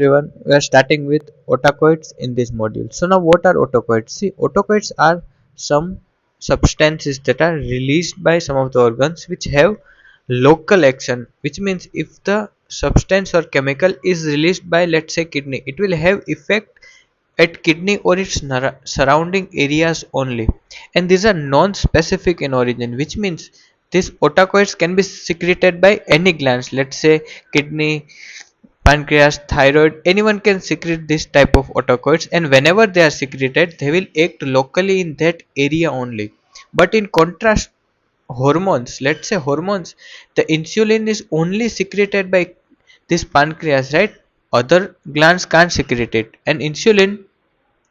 Everyone, we are starting with Autacoids in this module. So now what are Autacoids? See, Autacoids are some substances that are released by some of the organs which have local action, which means if the substance or chemical is released by, let's say, kidney, it will have effect at kidney or its surrounding areas only, and these are non-specific in origin, which means these Autacoids can be secreted by any glands, let's say kidney, pancreas, thyroid, anyone can secrete this type of autocoids, and whenever they are secreted, they will act locally in that area only. But in contrast, hormones, let's say hormones, the insulin is only secreted by this pancreas, right? Other glands can't secrete it, and insulin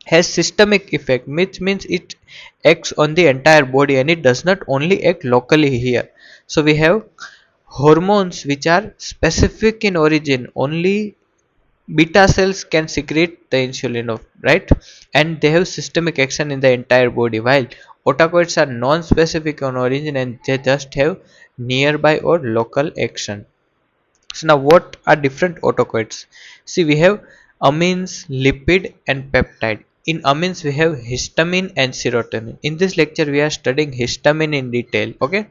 has systemic effect, which means it acts on the entire body and it does not only act locally here. So we have hormones which are specific in origin, only beta cells can secrete the insulin of, right, and they have systemic action in the entire body, while autocoids are non-specific on origin and they just have nearby or local action. So now what are different autocoids? See, we have amines, lipid and peptide. In amines we have histamine and serotonin. In this lecture we are studying histamine in detail. Okay.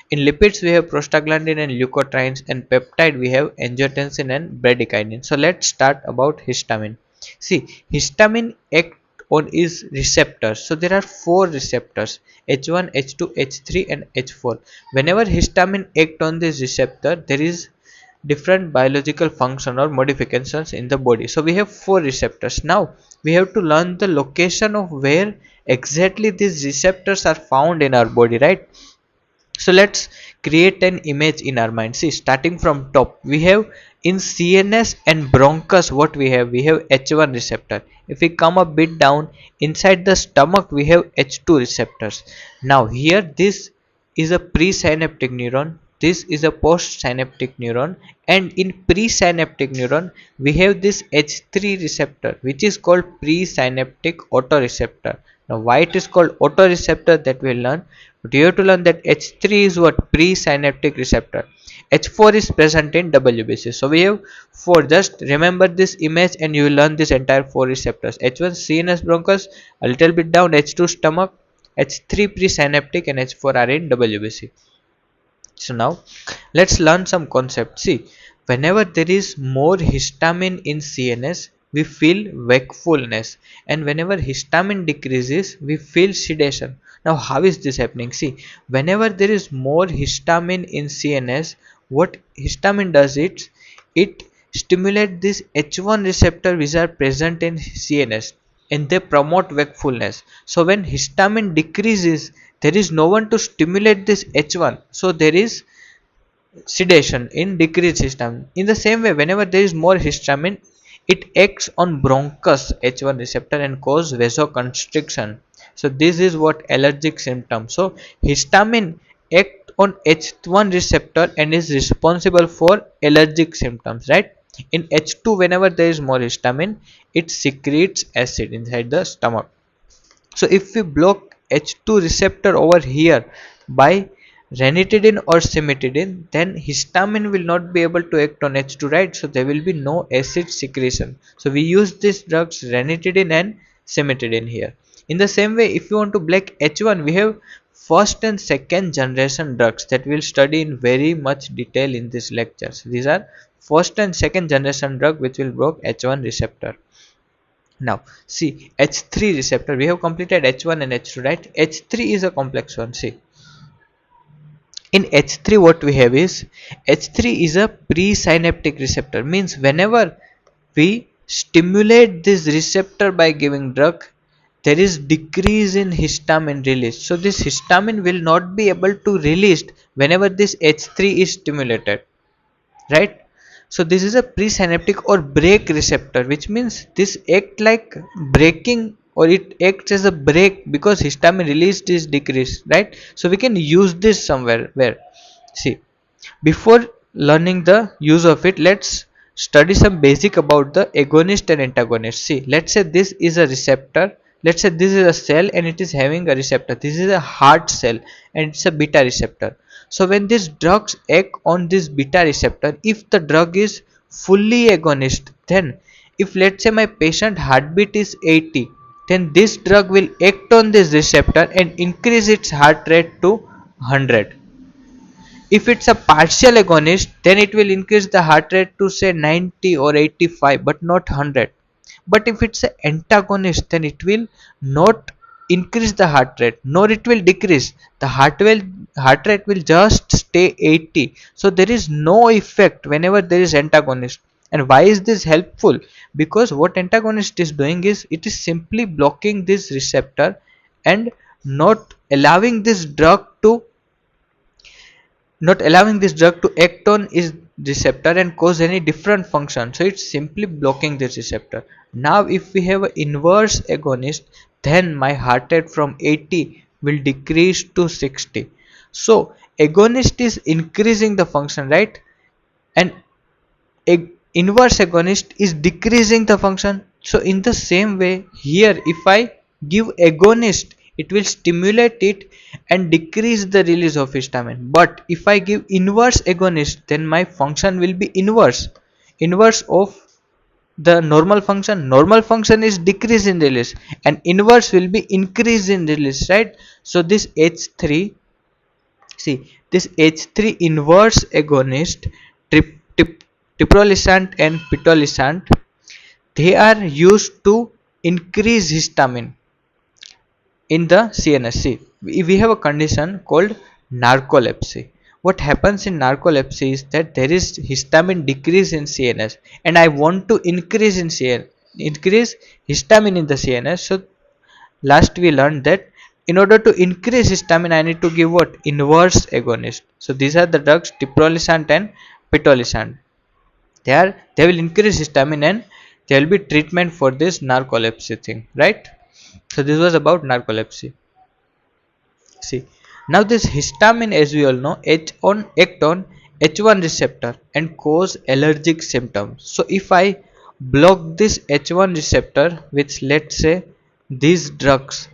In lipids we have prostaglandin and leukotrienes, and peptide we have angiotensin and bradykinin. So let's start about histamine. See, histamine act on its receptors. So there are four receptors, H1, H2, H3 and H4. Whenever histamine act on this receptor, there is different biological function or modifications in the body. So we have four receptors. Now we have to learn the location of where exactly these receptors are found in our body, right? So let's create an image in our mind. See, starting from top, we have in CNS and bronchus, what we have H1 receptor. If we come a bit down inside the stomach, we have H2 receptors. Now here this is a presynaptic neuron, this is a postsynaptic neuron, and in presynaptic neuron we have this H3 receptor which is called presynaptic autoreceptor. Now why it is called autoreceptor, that we'll learn, but you have to learn that H3 is what? Presynaptic receptor. H4 is present in WBC. So we have 4. Just remember this image and you will learn this entire 4 receptors. H1 CNS bronchus, a little bit down H2 stomach, H3 presynaptic and H4 are in WBC. So now let's learn some concepts. See, whenever there is more histamine in CNS, we feel wakefulness, and whenever histamine decreases, we feel sedation. Now how is this happening? See, whenever there is more histamine in CNS, what histamine does, it stimulates this H1 receptor which are present in CNS, and they promote wakefulness. So when histamine decreases, there is no one to stimulate this H1, so there is sedation in decreased histamine. In the same way, whenever there is more histamine, it acts on bronchus H1 receptor and cause vasoconstriction. So this is what allergic symptom. So histamine act on H1 receptor and is responsible for allergic symptoms, right? In H2, whenever there is more histamine, it secretes acid inside the stomach. So if we block H2 receptor over here by ranitidine or cimetidine, then histamine will not be able to act on H2, right? So there will be no acid secretion. So we use these drugs ranitidine and cimetidine here. In the same way, if you want to block H1, we have first and second generation drugs that we'll study in very much detail in this lecture. So these are first and second generation drug which will block H1 receptor. Now see, H3 receptor, we have completed H1 and H2, right? H3 is a complex one. See, in H3 what we have is, H3 is a presynaptic receptor, means whenever we stimulate this receptor by giving drug, there is decrease in histamine release. So this histamine will not be able to released whenever this H3 is stimulated, right? So this is a presynaptic or brake receptor, which means this act like braking, or it acts as a brake because histamine released is decreased, right? So we can use this somewhere. Where, see, before learning the use of it, let's study some basic about the agonist and antagonist. See, let's say this is a receptor, let's say this is a cell and it is having a receptor, this is a heart cell and it's a beta receptor. So when these drugs act on this beta receptor, if the drug is fully agonist, then If let's say my patient heartbeat is 80, then this drug will act on this receptor and increase its heart rate to 100. If it's a partial agonist, then it will increase the heart rate to say 90 or 85, but not 100. But if it's an antagonist, then it will not increase the heart rate, nor it will decrease. The heart rate will just stay 80. So there is no effect whenever there is antagonist. And why is this helpful? Because what antagonist is doing is it is simply blocking this receptor and not allowing this drug to not allowing this drug to act on its receptor and cause any different function. So it's simply blocking this receptor. Now if we have an inverse agonist, then my heart rate from 80 will decrease to 60. So agonist is increasing the function, right? And inverse agonist is decreasing the function. So in the same way here, if I give agonist, it will stimulate it and decrease the release of histamine. But if I give inverse agonist, then my function will be inverse of the normal function. Normal function is decrease in release and inverse will be increase in release, right? So this H3, see, this H3 inverse agonist, triptolysant and pitolisant, they are used to increase histamine in the CNS. See, we have a condition called narcolepsy. What happens in narcolepsy is that there is histamine decrease in CNS, and I want to increase in increase histamine in the CNS. So last we learned that in order to increase histamine, I need to give what? Inverse agonist. So these are the drugs triptolysant and pitolisant. They will increase histamine and there will be treatment for this narcolepsy thing, right? So this was about narcolepsy. See, now this histamine, as we all know, act on H1 receptor and cause allergic symptoms. So if I block this H1 receptor with, let's say, these drugs,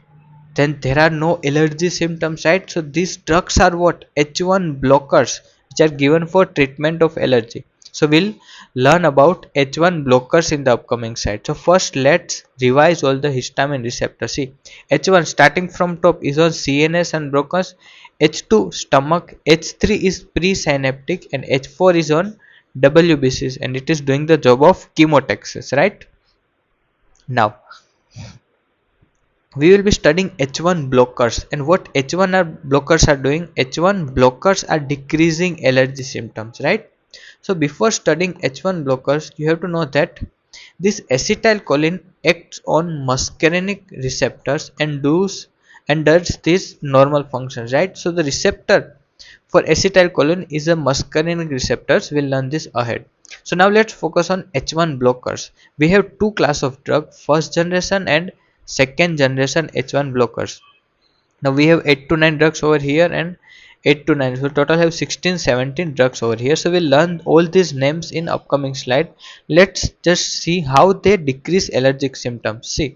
then there are no allergy symptoms, right? So these drugs are what? H1 blockers, which are given for treatment of allergy. So we'll learn about H1 blockers in the upcoming slide. So first let's revise all the histamine receptors. See, H1 starting from top is on CNS and bronchus, H2 stomach, H3 is presynaptic, and H4 is on WBCs, and it is doing the job of chemotaxis, right? Now we will be studying H1 blockers, and what H1 blockers are doing. H1 blockers are decreasing allergy symptoms, right? So before studying H1 blockers, you have to know that this acetylcholine acts on muscarinic receptors and does this normal functions, right? So the receptor for acetylcholine is a muscarinic receptors. We'll learn this ahead. So now let's focus on H1 blockers. We have two class of drug, first generation and second generation H1 blockers. Now we have 8 to 9 drugs over here and 8 to 9, so total have 16 17 drugs over here. So we'll learn all these names in upcoming slide. Let's just see how they decrease allergic symptoms. See,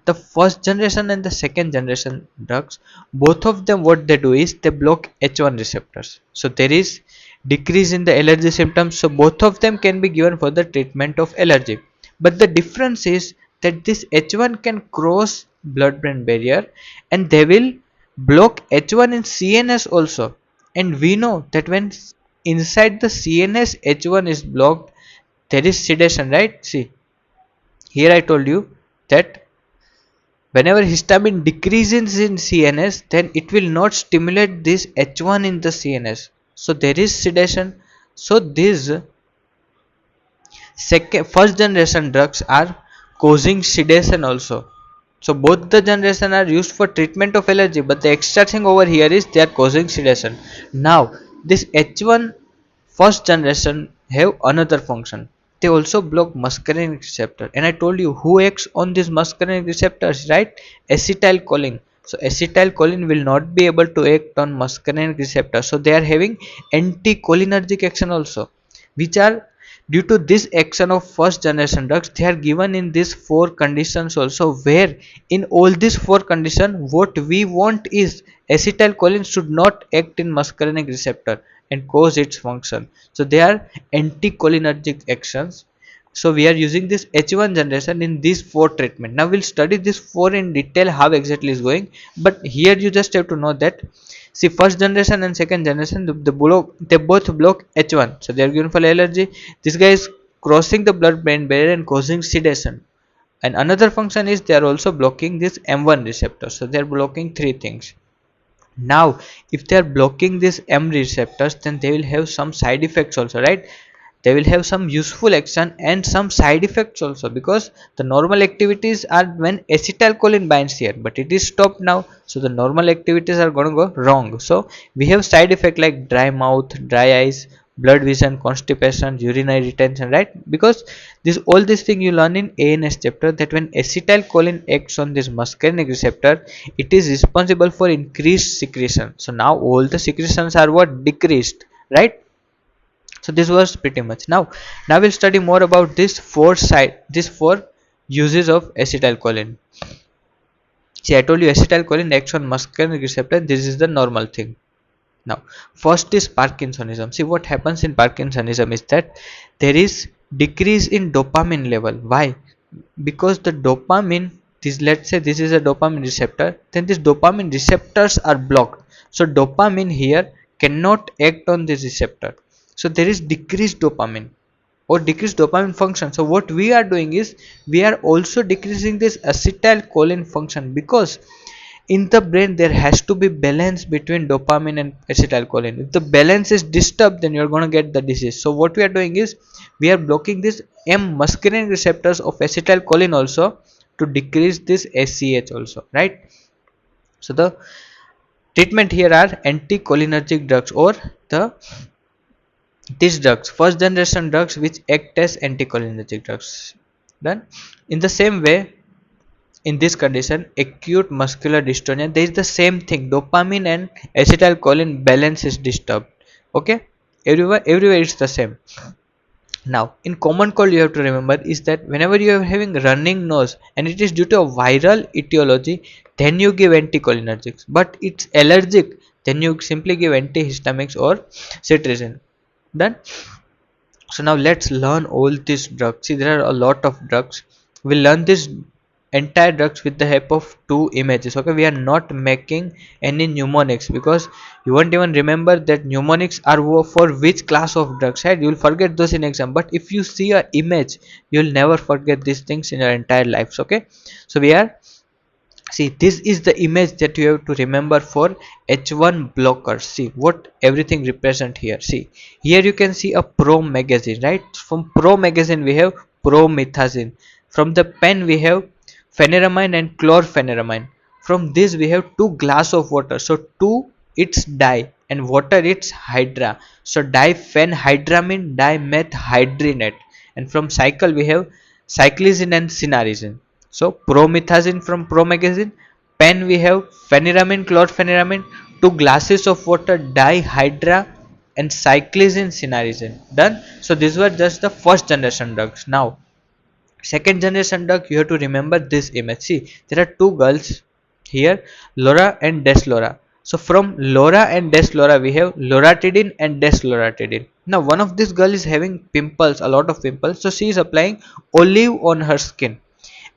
the first generation and the second generation drugs, both of them, what they do is they block H1 receptors. So there is decrease in the allergy symptoms. So both of them can be given for the treatment of allergy. But the difference is that this H1 can cross blood brain barrier and they will block H1 in CNS also. And we know that when inside the CNS H1 is blocked, there is sedation, right? See, here I told you that whenever histamine decreases in CNS, then it will not stimulate this H1 in the CNS. So there is sedation. So these first generation drugs are causing sedation also. So both the generation are used for treatment of allergy, but the extra thing over here is they are causing sedation. Now this H1 first generation have another function. They also block muscarinic receptor, and I told you who acts on these muscarinic receptors, right? Acetylcholine. So acetylcholine will not be able to act on muscarinic receptor, so they are having anticholinergic action also, which are due to this action of first generation drugs. They are given in these four conditions also, where in all these four conditions what we want is acetylcholine should not act in muscarinic receptor and cause its function. So they are anticholinergic actions. So we are using this H1 generation in these 4 treatment. Now we'll study this 4 in detail how exactly is going, but here you just have to know that, see, first generation and second generation, they both block H1, so they are given for allergy. This guy is crossing the blood brain barrier and causing sedation, and another function is they are also blocking this M1 receptor, so they are blocking 3 things. Now if they are blocking these M receptors, then they will have some side effects also, right? They will have some useful action and some side effects also, because the normal activities are when acetylcholine binds here, but it is stopped now, so the normal activities are going to go wrong. So we have side effect like dry mouth, dry eyes, blood vision, constipation, urinary retention, right? Because this all these thing you learn in ANS chapter, that when acetylcholine acts on this muscarinic receptor, it is responsible for increased secretion. So now all the secretions are what, decreased, right? So this was pretty much. Now we'll study more about these four uses of acetylcholine. See, I told you acetylcholine acts on muscarinic receptor. This is the normal thing. Now first is Parkinsonism. See, what happens in Parkinsonism is that there is decrease in dopamine level. Why? Because the dopamine, this, let's say this is a dopamine receptor, then these dopamine receptors are blocked, so dopamine here cannot act on this receptor, so there is decreased dopamine or decreased dopamine function. So what we are doing is we are also decreasing this acetylcholine function, because in the brain there has to be balance between dopamine and acetylcholine. If the balance is disturbed, then you're going to get the disease. So what we are doing is we are blocking this M muscarinic receptors of acetylcholine also to decrease this ACH also, right? So the treatment here are anticholinergic drugs, or the these drugs, first generation drugs which act as anticholinergic drugs. Then in the same way, in this condition, acute muscular dystonia, there is the same thing, dopamine and acetylcholine balance is disturbed. Okay, everywhere it's the same. Now in common cold, you have to remember is that whenever you are having running nose and it is due to a viral etiology, then you give anticholinergics, but it's allergic, then you simply give antihistaminics or cetirizine. Done. So now let's learn all these drugs. See, there are a lot of drugs. We'll learn this entire drugs with the help of 2 images. Okay, we are not making any mnemonics, because you won't even remember that mnemonics are for which class of drugs, right? You'll forget those in exam, but if you see a image, you'll never forget these things in your entire lives. Okay, so we are, see, this is the image that you have to remember for H1 blockers. See what everything represent here. See, here you can see a pro magazine, right? From pro magazine we have promethazine. From the pen we have phenyramine and chlorphenyramine. From this we have 2 glass of water, so 2, it's di, and water it's hydra, so diphenhydramine dimethhydrinate. And from cycle we have cyclizine and cynarizine. So promethazine from promagazine, pen we have phenyramine, chlorphenyramine, 2 glasses of water, dihydra, and cyclizine, cynarizine. Done. So these were just the first generation drugs. Now second generation drug, you have to remember this image. See, there are 2 girls here, Laura and Deslora. So from Laura and Deslora we have loratadine and desloratadine. Now one of this girl is having pimples, a lot of pimples, so she is applying olive on her skin,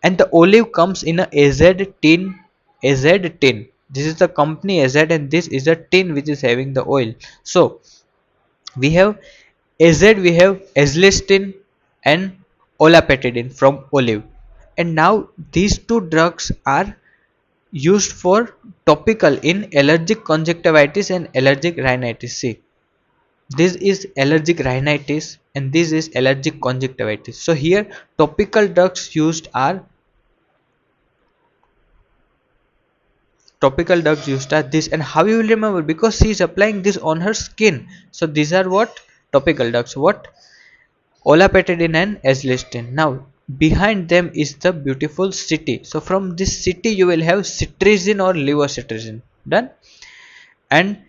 and the olive comes in a AZ tin. AZ tin, this is the company AZ, and this is a tin which is having the oil. So we have AZ, we have azlistin and olapatadine from olive. And now these 2 drugs are used for topical in allergic conjunctivitis and allergic rhinitis. See, this is allergic rhinitis and this is allergic conjunctivitis. So here topical drugs used are this. And how you will remember, because she is applying this on her skin. So these are what topical drugs, what olapatadine and azlistin. Now behind them is the beautiful city. So from this city you will have cetirizine or levocetirizine. Done. And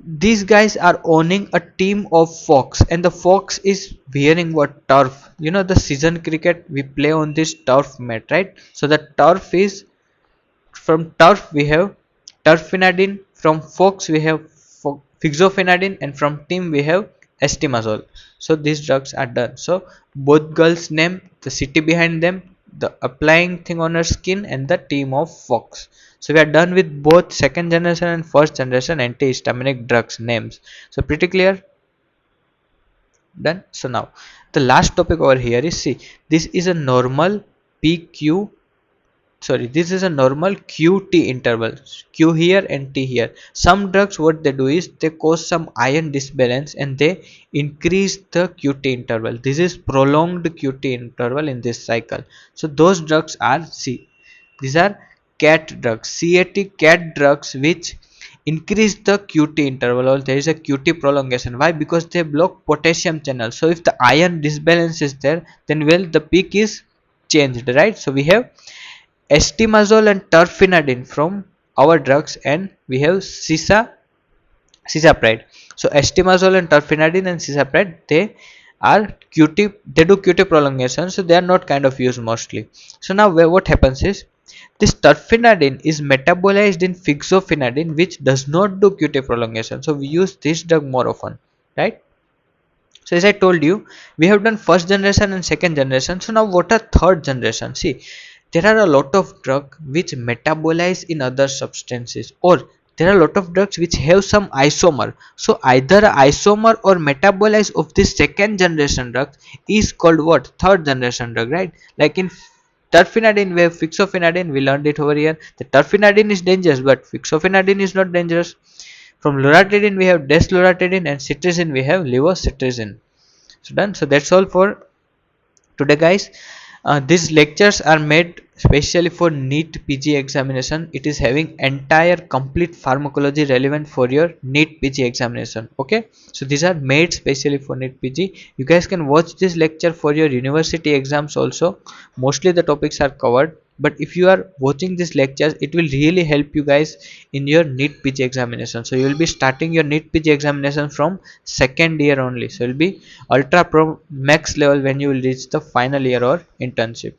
these guys are owning a team of fox, and the fox is wearing what, turf. You know, the season cricket we play on this turf mat, right? So the turf is, from turf we have terfenadine, from fox we have fixofenadine, and from team we have estimazole. So these drugs are done. So both girls name, the city behind them, the applying thing on her skin, and the team of Fox. So we are done with both second generation and first generation antihistaminic drugs names. So pretty clear. Done. So now the last topic over here is, see, this is a normal PQ, sorry, this is a normal QT interval, Q here and T here. Some drugs, what they do is they cause some ion disbalance and they increase the QT interval. This is prolonged QT interval in this cycle. So those drugs are, see, these are cat drugs, cat drugs, which increase the QT interval, or there is a QT prolongation. Why? Because they block potassium channel. So if the ion disbalance is there, then well, the peak is changed, right? So we have estimazole and terfenadine from our drugs, and we have cisapride. So estimazole and terfenadine and cisapride, they are QT, they do QT prolongation, so they are not kind of used mostly. So now what happens is, this terfenadine is metabolized in fixofenadine, which does not do QT prolongation, so we use this drug more often, right? So as I told you, we have done first generation and second generation. So now what are third generation? See, there are a lot of drugs which metabolize in other substances, or there are a lot of drugs which have some isomer. So either isomer or metabolize of this second generation drug is called what? Third generation drug, right? Like in terfenadine we have fixofenadine, we learned it over here. The terfenadine is dangerous, but fixofenadine is not dangerous. From loratadine we have desloratadine, and cetirizine we have levocetirizine. So done. So that's all for today, guys. These lectures are made specially for NEET PG examination. It is having entire complete pharmacology relevant for your NEET PG examination. Okay, so these are made specially for NEET PG. You guys can watch this lecture for your university exams also. Mostly the topics are covered, but if you are watching these lectures, it will really help you guys in your NEET PG examination. So you will be starting your NEET PG examination from second year only. So it will be ultra pro max level when you will reach the final year or internship.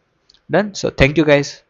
Done. So thank you guys.